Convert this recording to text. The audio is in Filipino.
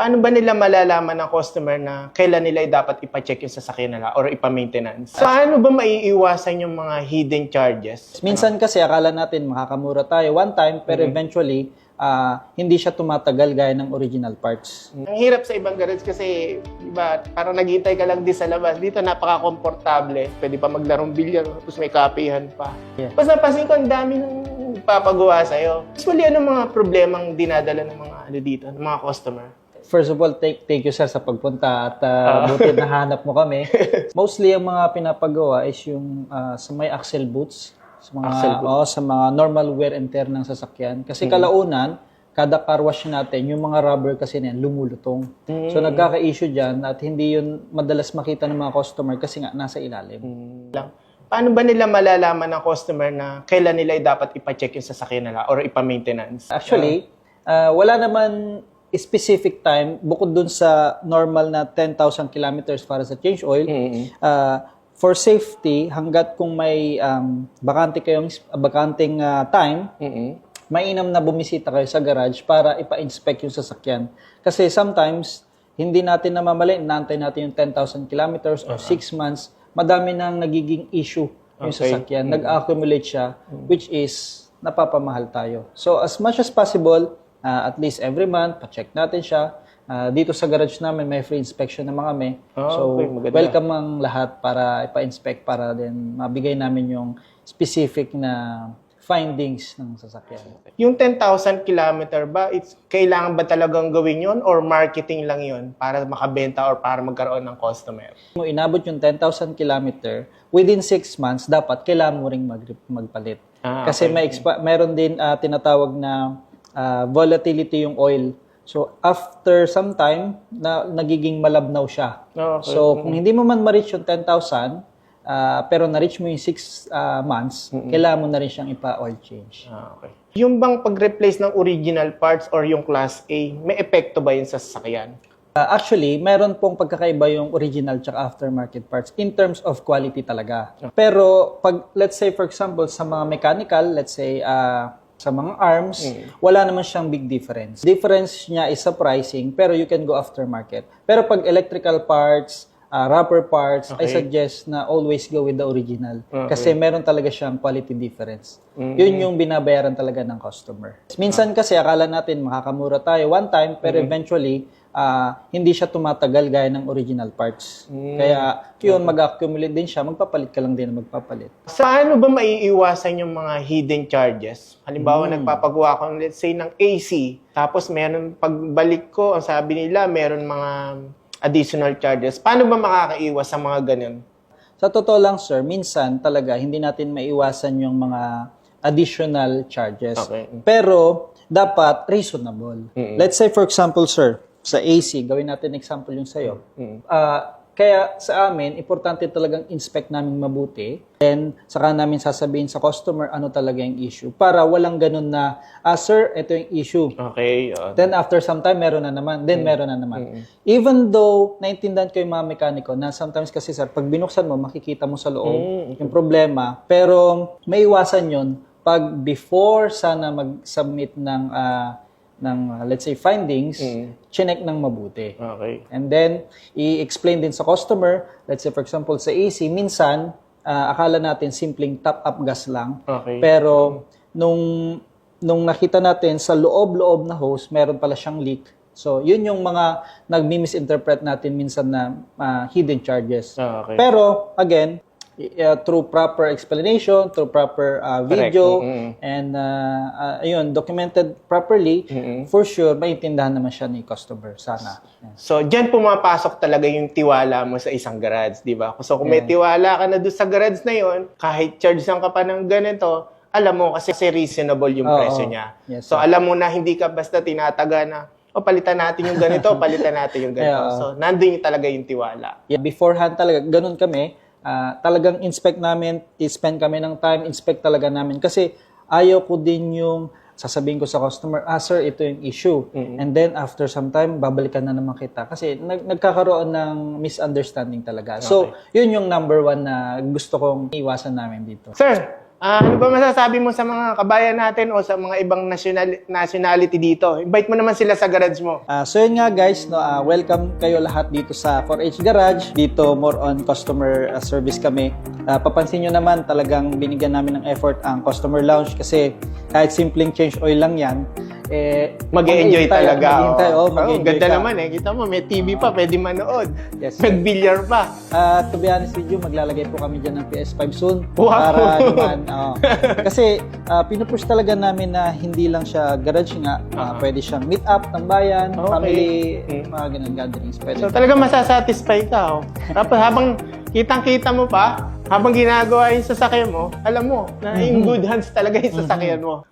Paano ba nila malalaman ng customer na kailan nila dapat ipa-check yung sasakyan nila or ipa-maintenance? Paano ba maiiwasan yung mga hidden charges? Minsan kasi akala natin makakamura tayo one time, pero eventually, hindi siya tumatagal gaya ng original parts. Ang hirap sa ibang garage kasi, diba, parang naghihintay ka lang din sa labas. Dito, napaka-komportable. Pwede pa maglarong bilyar, tapos may kapihan pa. Yeah. Tapos napansin ko, ang dami nang papagawa sa'yo. Usually, ano mga problemang dinadala ng mga dito, ng mga customer? First of all, thank you sir sa pagpunta at buti nahanap mo kami. Mostly ang mga pinapagawa is yung sa may axle boots, sa mga normal wear and tear ng sasakyan. Kasi kalaunan, kada car wash natin, yung mga rubber kasi niyan lumulutong. So nagkaka-issue diyan at hindi yun madalas makita ng mga customer kasi nga nasa ilalim. Paano ba nila malalaman ng customer na kailan nila dapat ipa-check yung sasakyan nila or ipa-maintenance? Actually, wala naman specific time bukod dun sa normal na 10,000 kilometers para sa change oil. For safety, hanggat kung may bakanting time, mainam na bumisita kayo sa garage para ipa-inspect yung sasakyan. Kasi sometimes, hindi natin namamali, inaantay natin yung 10,000 kilometers or 6 months, madami nang nagiging issue yung sasakyan. Nag-accumulate siya, which is napapamahal tayo. So, as much as possible, at least every month, pa-check natin siya. Dito sa garage namin, may free inspection naman kami. So, welcome ang lahat para ipa-inspect para din mabigay namin yung specific na findings ng sasakyan. Yung 10,000 kilometer ba, kailangan ba talagang gawin yun or marketing lang yun para makabenta or para magkaroon ng customer? Kung inabot yung 10,000 kilometer, within 6 months, dapat kailangan mo ring magpalit. Kasi meron din tinatawag na volatility yung oil. So, after some time, nagiging malabnaw siya. So, kung hindi mo man ma-reach yung 10,000, pero na-reach mo yung 6 months, kailangan mo na rin siyang ipa-oil change. Yung bang pag-replace ng original parts or yung Class A, may epekto ba yun sa sasakyan? Actually, meron pong pagkakaiba yung original tsaka aftermarket parts in terms of quality talaga. Pero, let's say for example, sa mga mechanical, let's say, sa mga arms, wala naman siyang big difference. Difference niya is sa pricing, pero you can go aftermarket. Pero pag electrical parts, rubber parts, I suggest na always go with the original. Kasi meron talaga siyang quality difference. Yun yung binabayaran talaga ng customer. Minsan kasi akala natin makakamura tayo one time, pero eventually, hindi siya tumatagal gaya ng original parts. Kaya yun, mag-accumulate din siya, magpapalit ka lang din na magpapalit. Saan ba maiiwasan yung mga hidden charges? Halimbawa, nagpapagawa ko, let's say, ng AC, tapos meron, pagbalik ko, ang sabi nila, meron mga additional charges. Paano ba makakaiwas sa mga ganun? Sa totoo lang, sir, minsan talaga hindi natin maiwasan yung mga additional charges. Pero dapat reasonable. Let's say for example, sir, sa AC, gawin natin example yung sa'yo. Kaya sa amin, importante talagang inspect namin mabuti. Then, saka namin sasabihin sa customer ano talaga yung issue. Para walang ganun na, sir, ito yung issue. Then, after some time, meron na naman. Then, meron na naman. Even though, naintindihan ko yung mga mekaniko na sometimes kasi, sir, pag binuksan mo, makikita mo sa loob yung problema. Pero, may iwasan yun pag before sana mag-submit ng let's say findings, chinek ng mabuti. And then i-explain din sa customer, let's say for example sa AC, minsan akala natin simpleng top-up gas lang. Pero nung nakita natin sa loob-loob na hose, meron pala siyang leak. So yun yung mga nagmi-misinterpret natin minsan na hidden charges. Pero again, through proper explanation, through proper video, and ayun, documented properly, for sure, maintindihan naman siya ni customer, sana. So, dyan pumapasok talaga yung tiwala mo sa isang garage, di ba? So, kung may tiwala ka na doon sa garage na yon, kahit charge ka pa ng ganito, alam mo kasi reasonable yung presyo niya. So, alam mo na hindi ka basta tinataga na, palitan natin yung ganito, palitan natin yung ganito. So, nandun talaga yung tiwala. Beforehand talaga, ganun kami. Talagang inspect namin, i-spend kami ng time, inspect talaga namin. Kasi ayaw ko din yung sasabihin ko sa customer, sir, ito yung issue. And then after some time, babalikan na naman kita. Kasi nagkakaroon ng misunderstanding talaga. So, yun yung number one na gusto kong iwasan namin dito. Sir, Ano ba masasabi mo sa mga kabayan natin o sa mga ibang nationality dito? Invite mo naman sila sa garage mo. So yun nga guys, no, welcome kayo lahat dito sa 4H Garage. Dito more on customer service kami. Papansin nyo naman talagang binigyan namin ng effort ang customer lounge kasi kahit simpleng change oil lang yan, mag-enjoy talaga. Mag-enjoy ganda ka. naman Kita mo, may TV pa, pwede manood. Yes, sir. Mag-billiard pa. To be honest with you, maglalagay po kami dyan ng PS5 soon. Wow. Para naman, kasi pinupush talaga namin na hindi lang siya garage nga, pwede siyang meet up ng bayan, family, mga ganun gatherings. Pwede. So talaga masasatisfy ka. Tapos habang kitang-kita mo pa, habang ginagawa yung sasakyan mo, alam mo na in good hands talaga yung sasakyan mo.